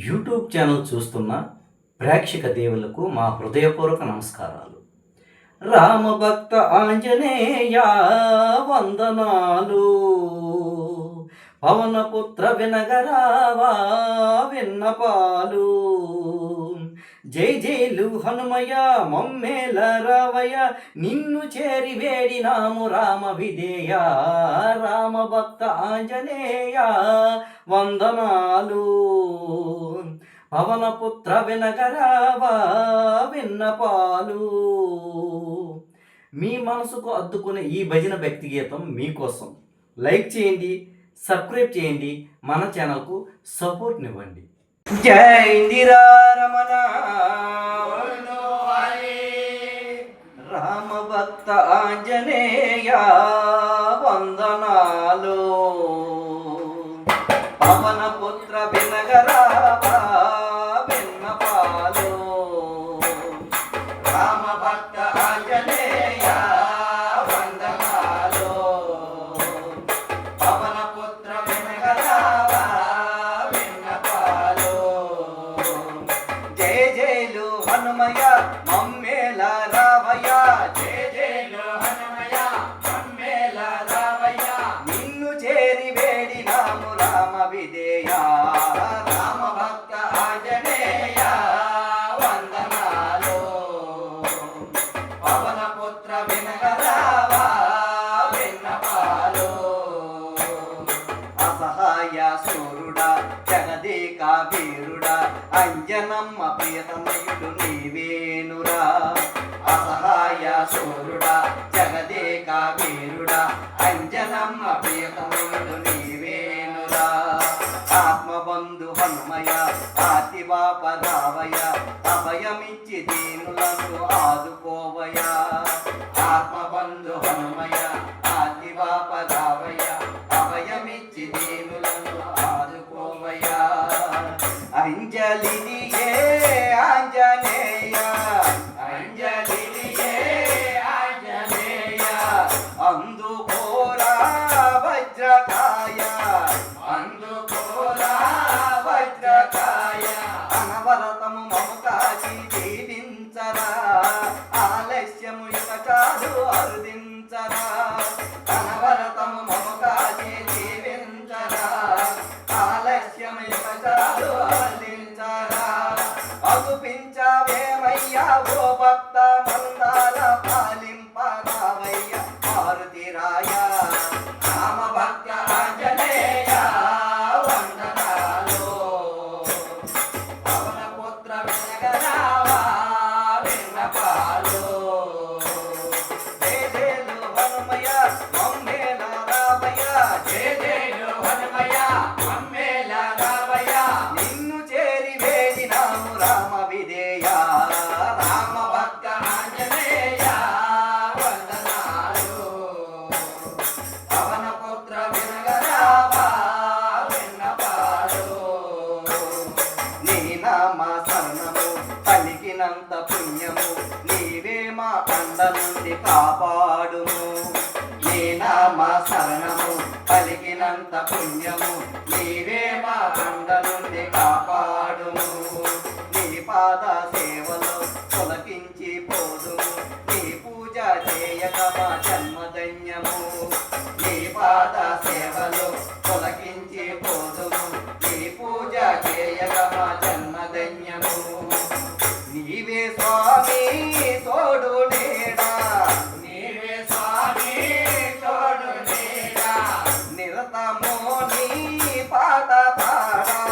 YouTube channel చూస్తున్న ప్రేక్షక దేవులకు మా హృదయపూర్వక నమస్కారాలు. రామభక్త ఆంజనేయ వందనాలు, పవనపుత్ర వినగరావా విన్నపాలు, జై జైలు హనుమయ మమ్మేల రావయ, నిన్ను చేరి వేడినాము రామ విధేయ. రామభక్త ఆంజనేయ వందనాలు, పవనపుత్ర వినగరావా విన్నపాలు. మీ మనసుకు అద్దుకునే ఈ భజన భక్తి గీతం మీకోసం. లైక్ చేయండి, సబ్స్క్రైబ్ చేయండి, మన ఛానల్కు సపోర్ట్నివ్వండి. జై ఇందిరా రమణ రామభక్త ఆంజనేయ వందనాలు, పవనపుత్ర వినగరావా విన్నపాలు. రామభక్త ఆంజనేయ వందనాలు, పవనపుత్ర వినగరావా విన్నపాలు. జయ జయలు హనుమయ మమ్మేల రావయ్య, జయ జయలు హనుమయ మమ్మేల రావయ్య, నిన్ను చేరి వేడినాము రామ విధేయ. రామభక్త ఆంజనేయ వందనాలు, పవనపుత్ర వినగరావా విన్నపాలు. అసహాయ సూరుడా జగదేక వీరుడా, అంజనమ్మ ప్రియతమయుడు నీవేనురా. అసహాయ సూరుడా జగదేక వీరుడా, అంజనమ్మ ప్రియతమయుడు నీవేనురా. ఆత్మబంధు హనుమయ ఆతివాపరావయ, అభయమిచ్చి దీనులను ఆదుకోవయ. ఆత్మబంధు హనుమయ ఆతివాపరావయ, అభయమిచ్చి దీనులను ఆదుకోవయ. అంజలియే ఆంజనేయ, అంజలియే ఆంజనేయ, అందుకోరా వజ్రకాయ, అందుకోరా వజ్రకాయ. అనవరతము మమకాచి దీవించరా, ఆలస్యము ఇక చాలు అరుదించరా. అనవరతము మమకాచి దీవించరా, ఆలస్యము ఇక చాలు అరుదించరా. అగుపించవేమయ్యా ఓ భక్త మందాల పాలింపరావయ్య మారుతిరాయ. రామభక్త ఆంజనేయ వందనాలు, పవనపుత్ర వినగరావా విన్నపాలు. జయ జయలు హనుమయ మమ్మేల రావయ్య, జయ జయలు హనుమయ మమ్మేల రావయ్య, నిన్ను చేరి వేడినాము రామ విధేయ. రామభక్త ఆంజనేయ వందనాలు, పవనపుత్ర వినగరావా విన్నపాలు. నీ నామ శరణము పలికినంత పుణ్యము, నీవే మా కండ నుండి కాపాడుము. నీ నామ శరణము పలికినంత పుణ్యము, నీవే మా కండ నుండి కాపాడుము. నీ పాద సేవలో పులకించి పోదుము, నీ పూజ చేయక మా జన్మధన్యము. నీ పాద సేవలో పులకించి పోదుము, నీ పూజ చేయక మా జన్మధన్యము. నీవే స్వామి తోడు నీడా, నీవే స్వామి తోడు నీడా, నిరతమో నీ పాట పాడా.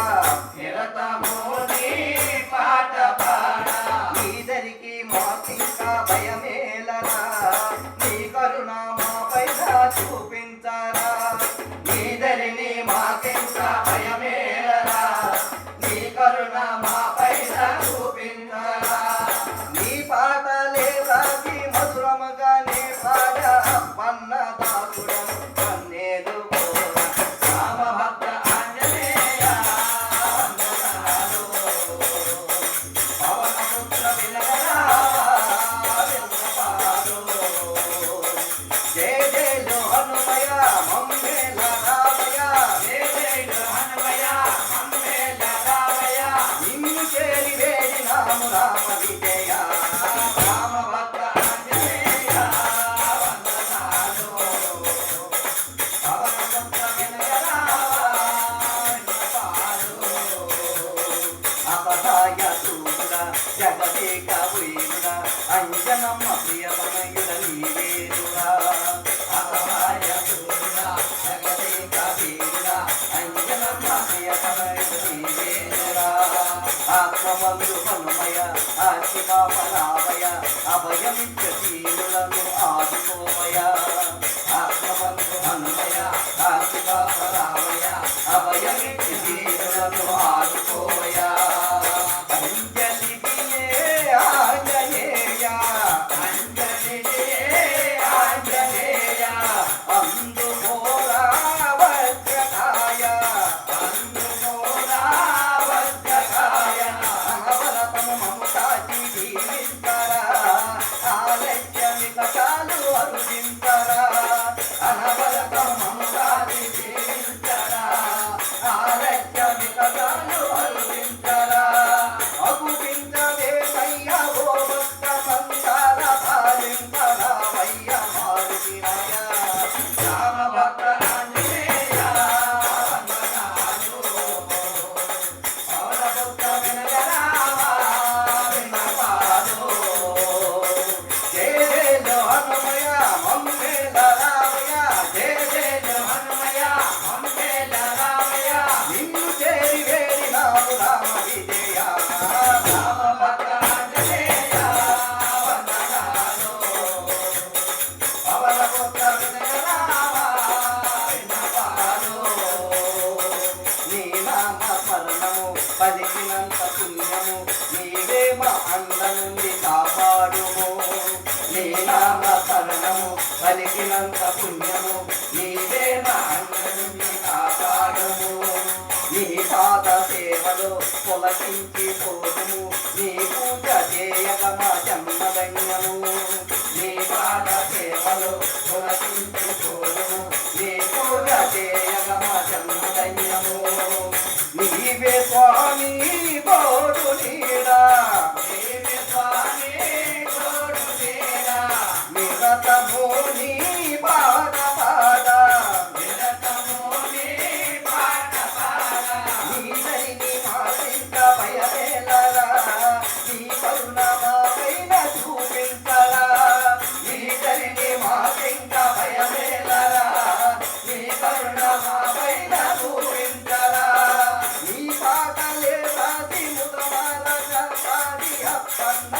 రామ విజయ రామ భక్త ఆంజనేయ వందనాలు పవన పుత్ర వినయ అపదాయ సూర జగదేక వీరుడ అంజనమ్మ ప్రియతనయుడ నీవేరుడా అపదాయ సూర జగదేక వీరుడ అంజనమ్మ ప్రియతనయుడ నీవేరుడా ఆత్మబంధు హనుమయ ఆశిమాపలావయ అభయమిత్ర జీవులను ఆదుకోవయ ఆత్మబంధు హనుమయ ఆశిమాపలావయ అభయమిత్ర జీవులను ఆదుకోవయ అంజలియే ఆంజనేయ అంజలియే ఆంజనేయ అందుకోరా వజ్రకాయ అందుకోరా వజ్రకాయ అనవరతము మమతాచి జీవించరా ఆలస్యమి కథలు అరుదించరా అనవరతము మమతాచి జీవించరా ఆలస్యమి కథలు అరుదించరా అగుపించవేమయ్య ఓ భక్త సంసార పాలించరామయ్య మారుతినయ రామ భక్త ఆంజనేయ వందనాలు పవన పుత్ర వినయ రామ విన్నపాలు జయ జయ హనుమయ మంగళ రామయ జయ జయ హనుమయ మంగళ రామయ నిన్ను చేరి వేడినాడు రామ విజయ రామ భక్త ఆంజనేయ వందనాలు పవన పుత్ర వినయ రామ విన్నపాలు నీ నామ స్మరణము పలికినంత పుణ్యము నీవే మా అండ నుండి కాపాడుము నీ నామ స్మరణము పలికినంత పుణ్యము నీవే మా అండ నుండి కాపాడుము నీ పాద సేవలో పొలకించి పోదుము నీ పూజ చేయగ మా జన్మధన్యము నీ పాద సేవలో పొలకించి పోదుము నీ పూజ చేయగ మా జన్మధన్యము నీవే స్వామి తోడు నీడా నీవే స్వామి తోడు నీడా నిరతము నీ పాద పాద నిరతము నీ పాద పాద నీదరిని మాసింక భయమేలరా నీ కరుణ మాపైన చూపించరా నీదరిని మాసింక భయమేలరా నీ కరుణ మాపైన చూపించరా నీ పాటలే రాసి ముదమాల పాడి అప్పన్న